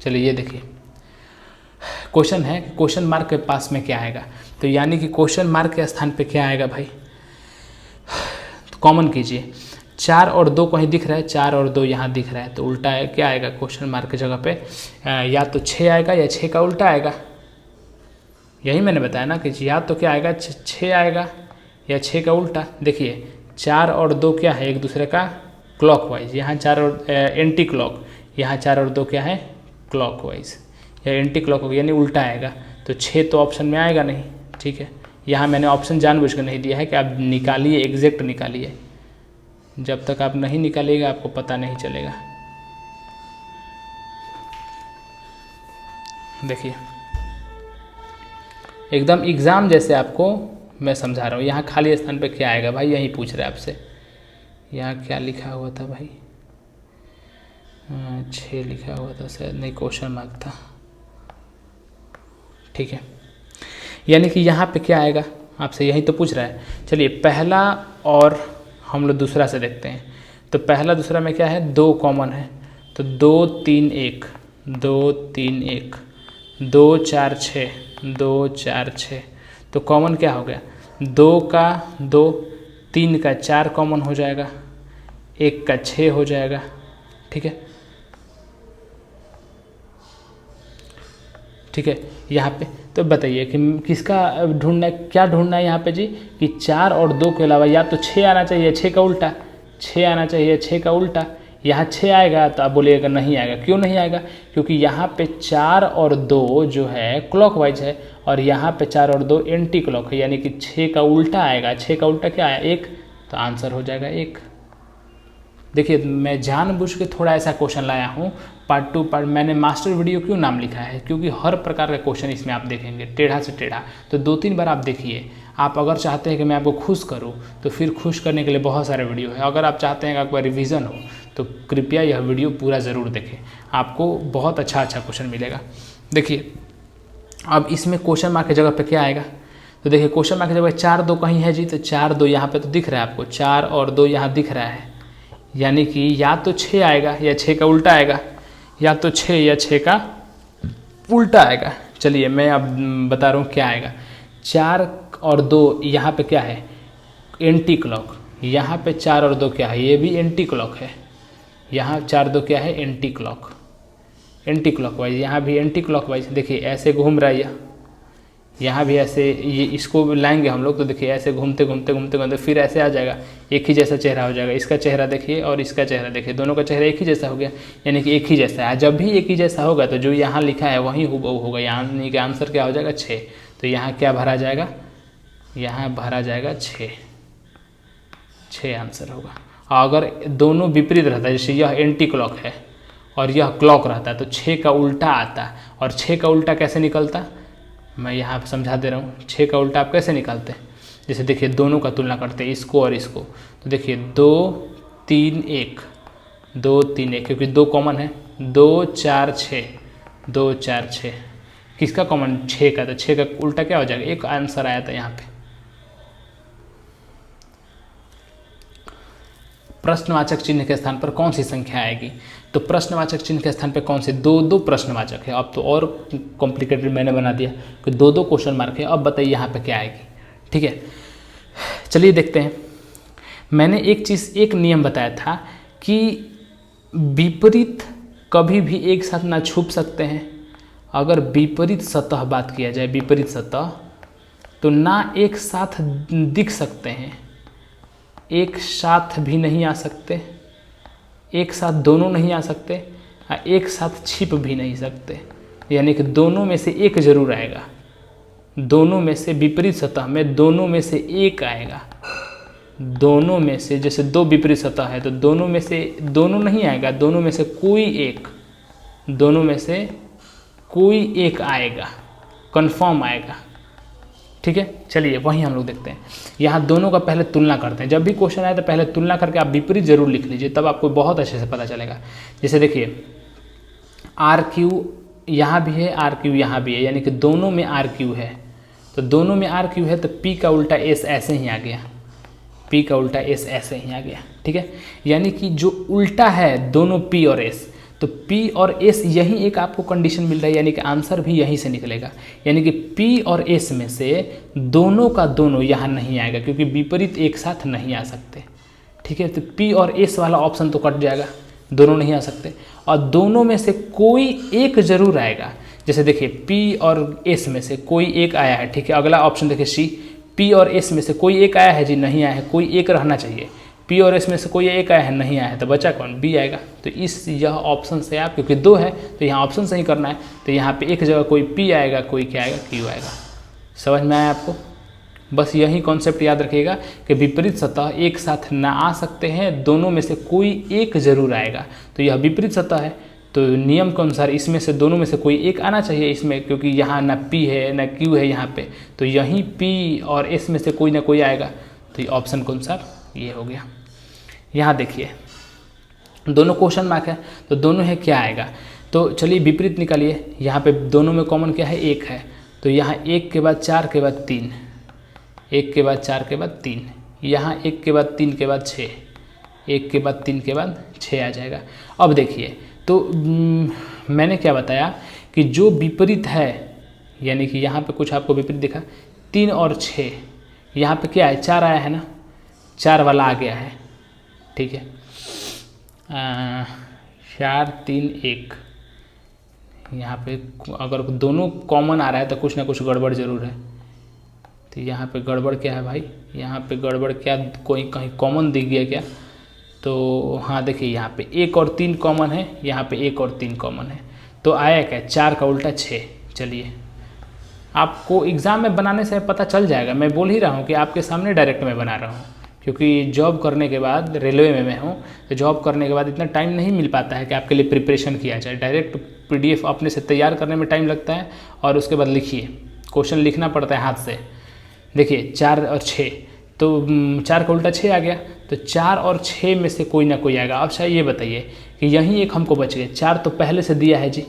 चलिए ये देखिए क्वेश्चन है, क्वेश्चन मार्क के पास में क्या आएगा, तो यानी कि क्वेश्चन मार्क के स्थान पे क्या आएगा भाई? तो कॉमन कीजिए, 4 और 2 कहीं दिख रहा है, 4 और 2 यहाँ दिख रहा है, तो उल्टा है क्या आएगा क्वेश्चन मार्क की जगह पे? या तो 6 आएगा या 6 का उल्टा आएगा। यही मैंने बताया ना कि या तो क्या आएगा? 6 आएगा या 6 का उल्टा। देखिए 4 और 2 क्या है? एक दूसरे का क्लॉकवाइज, यहाँ 4 और एंटी क्लॉक, यहाँ 4 और 2 क्या है? क्लॉकवाइज या एंटी क्लॉक, यानी उल्टा आएगा, तो 6 तो ऑप्शन में आएगा नहीं। ठीक है, यहाँ मैंने ऑप्शन जानबूझकर नहीं दिया है कि आप निकालिए, एग्जैक्ट निकालिए। जब तक आप नहीं निकालिएगा आपको पता नहीं चलेगा। देखिए एकदम एग्ज़ाम जैसे आपको मैं समझा रहा हूँ। यहाँ खाली स्थान पे क्या आएगा भाई? यही पूछ रहे हैं आपसे। यहाँ क्या लिखा हुआ था भाई? 6 लिखा हुआ था शायद, नहीं क्वेश्चन मार्क था। ठीक है, यानी कि यहाँ पे क्या आएगा? आपसे यही तो पूछ रहा है। चलिए पहला और हम लोग दूसरा से देखते हैं। तो पहला दूसरा में क्या है, 2 कॉमन है, तो 2 3 1, 2 3 1, 2 4 6, 2 4 6, तो कॉमन क्या हो गया, 2 का 2, 3 का 4 कॉमन हो जाएगा, 1 का 6 हो जाएगा। ठीक है, ठीक है। यहाँ पे तो बताइए कि किसका ढूंढना है, क्या ढूंढना है यहाँ पे जी, कि 4 और 2 के अलावा या तो 6 आना चाहिए, 6 का उल्टा 6 आना चाहिए, 6 का उल्टा। यहाँ 6 आएगा तो आप बोलिएगा नहीं आएगा, क्यों नहीं आएगा, क्योंकि यहाँ पे 4 और 2 जो है क्लॉकवाइज है और यहाँ पे 4 और 2 एंटी क्लॉक है, यानी कि 6 का उल्टा आएगा। 6 का उल्टा क्या आया, 1, तो आंसर हो जाएगा 1। देखिए मैं जानबूझ के थोड़ा ऐसा क्वेश्चन लाया हूँ, पार्ट 2 पार्ट। मैंने मास्टर वीडियो क्यों नाम लिखा है, क्योंकि हर प्रकार का क्वेश्चन इसमें आप देखेंगे, टेढ़ा से टेढ़ा। तो 2-3 बार आप देखिए। आप अगर चाहते हैं कि मैं आपको खुश करूं तो फिर खुश करने के लिए बहुत सारे वीडियो है। अगर आप चाहते हैं कि आपका रिवीजन हो तो कृपया यह वीडियो पूरा ज़रूर देखें, आपको बहुत अच्छा क्वेश्चन मिलेगा। देखिए अब इसमें क्वेश्चन मार्क की जगह पे क्या आएगा, तो देखिए क्वेश्चन मार्क की जगह 4 2 कहीं है जी, तो 4 2 यहाँ पे तो दिख रहा है आपको, 4 और 2 यहाँ दिख रहा है, यानी कि या तो 6 आएगा या 6 का उल्टा आएगा, या तो 6 या 6 का उल्टा आएगा। चलिए मैं अब बता रहा हूँ क्या आएगा। 4 और 2 यहाँ पे क्या है, एंटी क्लॉक। यहाँ पे 4 और 2 क्या है, ये भी एंटी क्लॉक है। यहाँ 4 2 क्या है, anti clock, anti clock wise. यहाँ भी एंटी क्लॉक वाइज, देखिए ऐसे घूम रहा है यह, यहाँ भी ऐसे, ये इसको लाएंगे हम लोग तो देखिए ऐसे घूमते घूमते घूमते घूमते फिर ऐसे आ जाएगा, एक ही जैसा चेहरा हो जाएगा। इसका चेहरा देखिए और इसका चेहरा देखिए, दोनों का चेहरा एक ही जैसा हो गया, यानी कि एक ही जैसा है। जब भी एक ही जैसा होगा तो जो यहाँ लिखा है वही हुबहू होगा, यानी कि आंसर क्या हो जाएगा, 6। तो यहाँ क्या भरा जाएगा, यहाँ भरा जाएगा 6 आंसर होगा। अगर दोनों विपरीत रहता है, जैसे यह एंटी क्लॉक है और यह क्लॉक रहता है, तो 6 का उल्टा आता। और 6 का उल्टा कैसे निकलता, मैं यहाँ समझा दे रहा हूँ। 6 का उल्टा आप कैसे निकालते हैं, जैसे देखिए दोनों का तुलना करते हैं, इसको और इसको, तो देखिए 2 3 1, 2 3 1, क्योंकि 2 कॉमन है, 2 4 6, 2 4 6, किसका कॉमन, 6 का, तो 6 का उल्टा क्या हो जाएगा, एक आंसर आया था यहाँ पे। प्रश्नवाचक चिन्ह के स्थान पर कौन सी संख्या आएगी, तो प्रश्नवाचक चिन्ह के स्थान पर कौन से, 2 प्रश्नवाचक है। अब तो और कॉम्प्लिकेटेड मैंने बना दिया कि 2 क्वेश्चन मार्क है। अब बताइए यहाँ पे क्या आएगी, ठीक है। चलिए देखते हैं। मैंने एक नियम बताया था कि विपरीत कभी भी एक साथ ना छुप सकते हैं। अगर विपरीत सतह बात किया जाए, विपरीत सतह, तो ना एक साथ दिख सकते हैं, एक साथ भी नहीं आ सकते, एक साथ दोनों नहीं आ सकते, एक साथ छिप भी नहीं सकते, यानी कि दोनों में से एक जरूर आएगा। दोनों में से, विपरीत सतह में दोनों में से एक आएगा। दोनों में से, जैसे 2 विपरीत सतह है तो दोनों में से दोनों नहीं आएगा, दोनों में से कोई एक, दोनों में से कोई एक आएगा, कंफर्म आएगा, ठीक है। चलिए वहीं हम लोग देखते हैं। यहाँ दोनों का पहले तुलना करते हैं। जब भी क्वेश्चन आए तो पहले तुलना करके आप विपरीत जरूर लिख लीजिए, तब आपको बहुत अच्छे से पता चलेगा। जैसे देखिए RQ यहाँ भी है, RQ यहाँ भी है, यानी कि दोनों में RQ है, तो दोनों में RQ है तो P का उल्टा S ऐसे ही आ गया, P का उल्टा S ऐसे ही आ गया, ठीक है। यानी कि जो उल्टा है दोनों P और S, तो P और S यही एक आपको कंडीशन मिल रहा है, यानी कि आंसर भी यहीं से निकलेगा। यानी कि P और S में से दोनों का दोनों यहाँ नहीं आएगा, क्योंकि विपरीत एक साथ नहीं आ सकते, ठीक है। तो P और S वाला ऑप्शन तो कट जाएगा, दोनों नहीं आ सकते, और दोनों में से कोई एक जरूर आएगा। जैसे देखिए P और S में से कोई एक आया है, ठीक है। अगला ऑप्शन देखिए C, P और S में से कोई एक आया है जी, नहीं आया है, कोई एक रहना चाहिए। P और S में से कोई एक आया है, नहीं आया है, तो बचा कौन, B आएगा। तो यह ऑप्शन से आप, क्योंकि 2 है तो यहाँ ऑप्शन से ही करना है, तो यहाँ पे एक जगह कोई P आएगा, कोई क्या आएगा, Q आएगा। समझ में आया आपको, बस यही कॉन्सेप्ट याद रखिएगा कि विपरीत सतह एक साथ ना आ सकते हैं, दोनों में से कोई एक जरूर आएगा। तो यह विपरीत सतह है, तो नियम के अनुसार इसमें से दोनों में से कोई एक आना चाहिए इसमें, क्योंकि यहाँ ना P है ना Q है यहाँ पे, तो यहीं P और S में से कोई ना कोई आएगा। तो ये ऑप्शन के अनुसार ये हो गया। यहाँ देखिए दोनों क्वेश्चन मार्क है, तो दोनों है क्या आएगा, तो चलिए विपरीत निकालिए। यहाँ पे दोनों में कॉमन क्या है, 1 है, तो यहाँ 1 के बाद 4 के बाद 3, 1 के बाद 4 के बाद 3, यहाँ 1 के बाद 3 के बाद 6, 1 के बाद 3 के बाद 6 आ जाएगा। अब देखिए तो मैंने क्या बताया कि जो विपरीत है, यानी कि यहाँ पे कुछ आपको विपरीत दिखा, 3 और 6, यहाँ पे क्या है 4 आया है ना, 4 वाला आ गया है, ठीक है। 4 3 1, यहाँ पे अगर दोनों कॉमन आ रहा है तो कुछ ना कुछ गड़बड़ ज़रूर है। तो यहाँ पे गड़बड़ क्या है भाई, यहाँ पे गड़बड़ क्या, कोई कहीं कॉमन दिख गया क्या? तो हाँ देखिए यहाँ पे 1 और 3 कॉमन है, यहाँ पे 1 और 3 कॉमन है, तो आया क्या 4 का उल्टा 6। चलिए आपको एग्ज़ाम में बनाने से पता चल जाएगा, मैं बोल ही रहा हूँ कि आपके सामने डायरेक्ट में बना रहा हूँ, क्योंकि जॉब करने के बाद रेलवे में मैं हूँ, तो जॉब करने के बाद इतना टाइम नहीं मिल पाता है कि आपके लिए प्रिपरेशन किया जाए। डायरेक्ट PDF अपने से तैयार करने में टाइम लगता है और उसके बाद लिखिए, क्वेश्चन लिखना पड़ता है हाथ से। देखिए 4 और 6, तो 4 का उल्टा 6 आ गया, तो 4 और 6 में से कोई ना कोई आएगा। अब शायद ये बताइए कि यहीं एक हमको बच गए, 4 तो पहले से दिया है जी,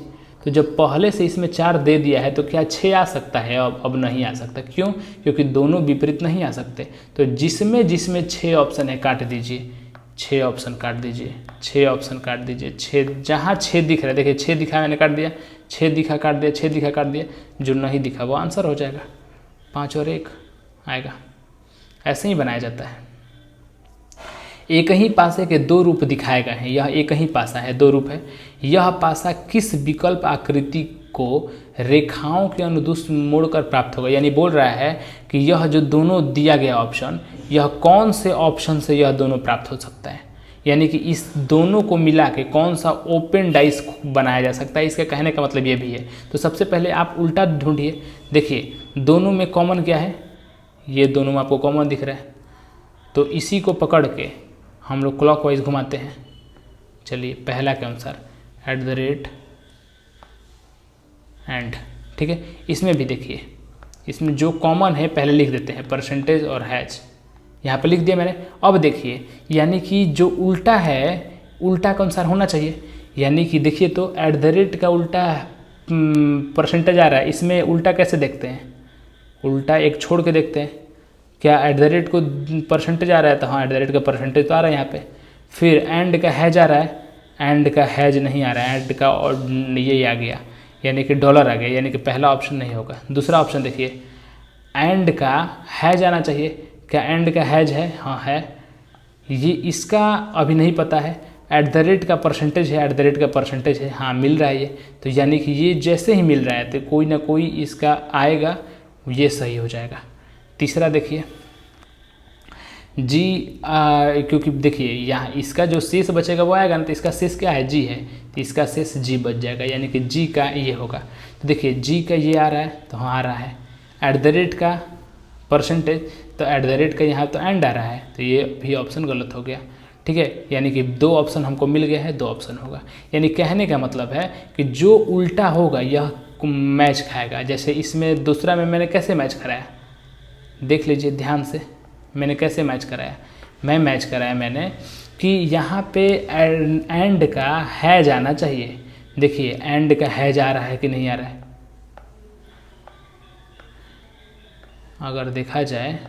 तो जब पहले से इसमें 4 दे दिया है तो क्या 6 आ सकता है? अब नहीं आ सकता। क्यों? क्योंकि दोनों विपरीत नहीं आ सकते। तो जिसमें 6 ऑप्शन है काट दीजिए, 6 ऑप्शन काट दीजिए, 6 ऑप्शन काट दीजिए, 6 जहाँ 6 दिख रहा है, देखिए 6 दिखा मैंने काट दिया, 6 दिखा काट दिया, 6 दिखा काट दिया, जो नहीं दिखा वो आंसर हो जाएगा, 5 और 1 आएगा। ऐसे ही बनाया जाता है। एक ही पासे के 2 रूप दिखाए गए हैं, यह एक ही पासा है, 2 रूप है। यह पासा किस विकल्प आकृति को रेखाओं के अनुदिश मोड़कर प्राप्त होगा, यानी बोल रहा है कि यह जो दोनों दिया गया ऑप्शन, यह कौन से ऑप्शन से यह दोनों प्राप्त हो सकता है, यानी कि इस दोनों को मिला के कौन सा ओपन डाइस बनाया जा सकता है। इसका कहने का मतलब ये भी है। तो सबसे पहले आप उल्टा ढूंढिए, देखिए दोनों में कॉमन क्या है, ये दोनों में आपको कॉमन दिख रहा है, तो इसी को पकड़ के हम लोग क्लॉकवाइज घुमाते हैं। चलिए पहला के अनुसार @ एंड, ठीक है। इसमें भी देखिए, इसमें जो कॉमन है पहले लिख देते हैं, परसेंटेज और हैज, यहाँ पे लिख दिया मैंने। अब देखिए यानी कि जो उल्टा है, उल्टा के अनुसार होना चाहिए, यानी कि देखिए तो @ का उल्टा परसेंटेज आ रहा है, इसमें उल्टा कैसे देखते हैं, उल्टा एक छोड़ के देखते हैं, क्या @ को परसेंटेज आ रहा है, तो हाँ @ का परसेंटेज तो आ रहा है यहाँ पे। फिर एंड का हैज आ रहा है, एंड का हैज नहीं आ रहा है, एंड का और ये आ गया, यानी कि डॉलर आ गया, यानी कि पहला ऑप्शन नहीं होगा। दूसरा ऑप्शन देखिए, एंड का हैज आना चाहिए, क्या एंड का हैज है? हाँ है। ये इसका अभी नहीं पता है, @ का परसेंटेज है, @ का परसेंटेज है, हाँ मिल रहा है ये, तो यानी कि ये जैसे ही मिल रहा है तो कोई ना कोई इसका आएगा, ये सही हो जाएगा। तीसरा देखिए जी, क्योंकि देखिए यहाँ इसका जो शेष बचेगा वो आएगा ना, तो इसका शेष क्या है, जी है, तो इसका शेष जी बच जाएगा, यानी कि जी का ये होगा। तो देखिए जी का ये आ रहा है, तो हाँ आ रहा है। @ का परसेंटेज, तो @ का यहाँ तो एंड आ रहा है, तो ये भी ऑप्शन गलत हो गया, ठीक है। यानी कि 2 ऑप्शन हमको मिल गया है, 2 ऑप्शन होगा। यानी कहने का मतलब है कि जो उल्टा होगा यह मैच खाएगा। जैसे इसमें दूसरा में मैंने कैसे मैच कराया, देख लीजिए ध्यान से, मैंने कैसे मैच कराया, मैच कराया मैंने कि यहाँ पे एंड का हैज आना चाहिए। देखिए एंड का हैज आ रहा है कि नहीं आ रहा है, अगर देखा जाए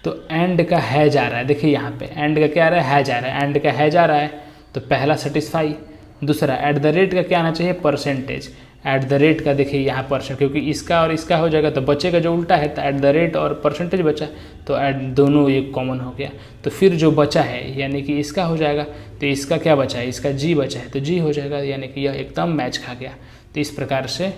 तो एंड का हैज आ रहा है। देखिए यहाँ पे एंड का क्या आ रहा है, हैज आ रहा है, एंड का हैज आ रहा है, तो पहला सेटिस्फाई। दूसरा @ का क्या आना चाहिए, परसेंटेज, @ का देखिए यहाँ परसेंट, क्योंकि इसका और इसका हो जाएगा तो बचेगा जो उल्टा है, तो @ और परसेंटेज बचा, तो दोनों एक कॉमन हो गया। तो फिर जो बचा है यानी कि इसका हो जाएगा, तो इसका क्या बचा है, इसका जी बचा है, तो जी हो जाएगा, यानी कि यह एकदम मैच खा गया। तो इस प्रकार से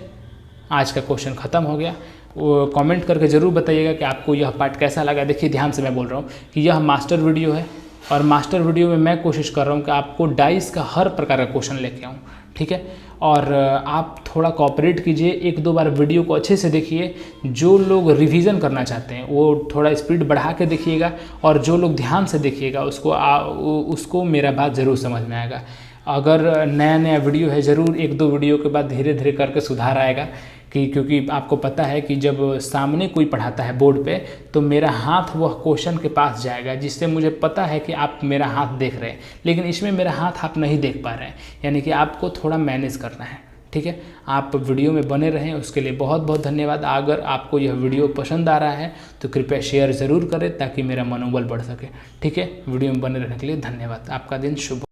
आज का क्वेश्चन ख़त्म हो गया। वो कमेंट करके ज़रूर बताइएगा कि आपको यह पार्ट कैसा लगा। देखिए ध्यान से मैं बोल रहा हूँ कि यह मास्टर वीडियो है, और मास्टर वीडियो में मैं कोशिश कर रहा हूँ कि आपको डाइस का हर प्रकार का क्वेश्चन लेके आऊँ, ठीक है। और आप थोड़ा कोऑपरेट कीजिए, 1-2 बार वीडियो को अच्छे से देखिए। जो लोग रिवीजन करना चाहते हैं वो थोड़ा स्पीड बढ़ा के देखिएगा, और जो लोग ध्यान से देखिएगा उसको मेरा बात ज़रूर समझ में आएगा। अगर नया वीडियो है, ज़रूर 1-2 वीडियो के बाद धीरे धीरे करके सुधार आएगा, क्योंकि आपको पता है कि जब सामने कोई पढ़ाता है बोर्ड पे, तो मेरा हाथ वह क्वेश्चन के पास जाएगा, जिससे मुझे पता है कि आप मेरा हाथ देख रहे हैं, लेकिन इसमें मेरा हाथ आप नहीं देख पा रहे हैं, यानी कि आपको थोड़ा मैनेज करना है, ठीक है, आप वीडियो में बने रहें उसके लिए बहुत बहुत धन्यवाद। अगर आपको यह वीडियो पसंद आ रहा है तो कृपया शेयर ज़रूर करें ताकि मेरा मनोबल बढ़ सके। ठीक है, वीडियो में बने रहने के लिए धन्यवाद। आपका दिन शुभ।